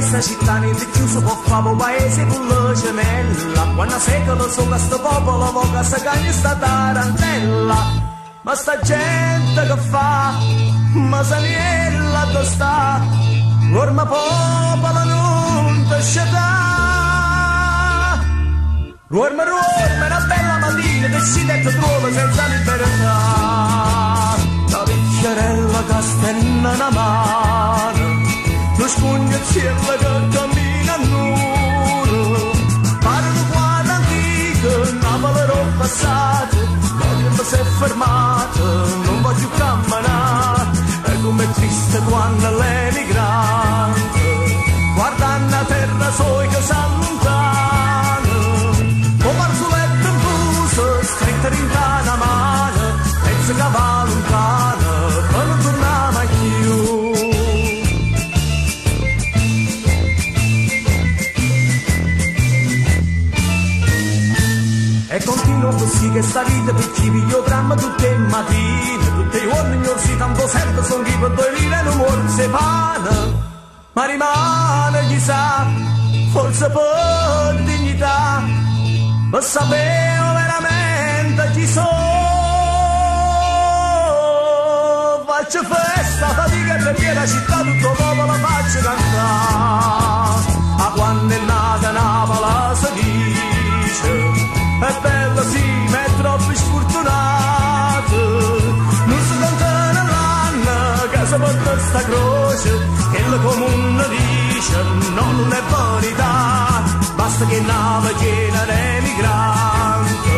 questa città niente chiuso può fare un paese con la gemella. Quando secolo sopra sto popolo voca sta cagna sta tarantella. Ma sta gente che fa, ma Saniella dove sta? L'orma popolo non ti scelta. L'orma, una bella mattina decide e ti trova senza libertà. La vecchiarella che stenna una mano, lo spugno e cielo che cammina a nudo. Parlano quadra antica, Napoli roba passata, la gente si è fermata, non va più camminare. E com'è triste quando l'emigrante guardando a terra sua che s'allontana. O barzoletto in buso, stretta in una mano, pezzo che va lontano, poi non torna mai più. E continua così che sta vita per chi piglio dramma tutte le mattine, tutti i giorni si tanto sempre son chi per 2 lire non muore se pane. Ma rimane chissà, forse per dignità, per sapere veramente chi so. Faccio festa, fatica e perché la città tutto popolo faccio cantare. A quando è nata Napoli si dice, è bella sì, ma è troppo sfortunato. Non si canta nell'anno che si porta sta croce, che il comune dice no, non è verità. Basta che nave piena d'emigranti,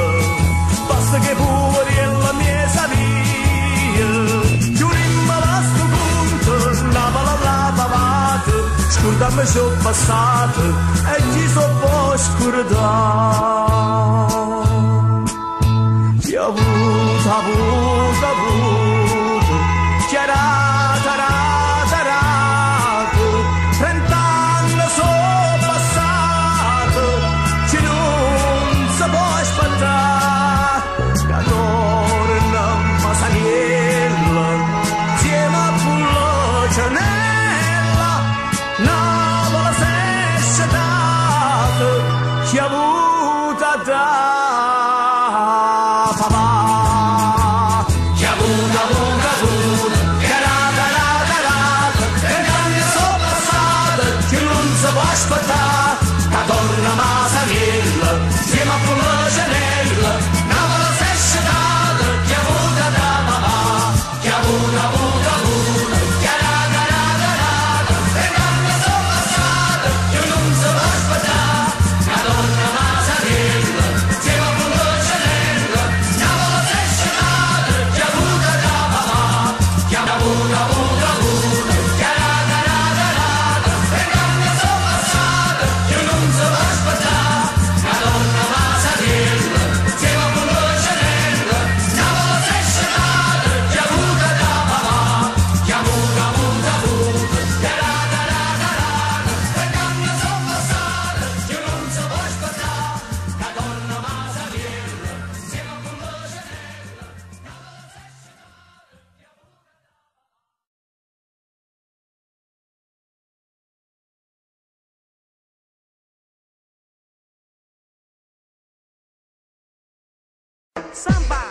basta che poveri e la mia savia. Giurimmo a sto punto, Napoli la pavata, scordammi ciò passato e chi so può scordare. Chi ha avuto, chiara, tarato, 30 anni sono passati, che non si può aspettare, che torna a Saniella, insieme a Pullo Cianella, Napoli si è scelta, chi ha avuto a dare. Torna a Saniella, insieme a Pullo Cianella, Napoli si è scelta, chi ha avuto da papà, chi ha avuto, chiarata, le donne sono passate, io non si può aspettare, che torna a Saniella, insieme a Pullo Cianella, Napoli si è scelta, chi ha avuto da papà, chi ha avuto, chiarata, le donne sono passate, io non si può aspettare, la donna va a Saniella, insieme a Pullo Cianella, Napoli si è scelta, chi ha avuto da papà, chi ha avuto, chiarata, le donne sono passate, io non si può aspettare, la donna va a Saniella, insieme a Pullo Cianella, Napoli si è scelta. Samba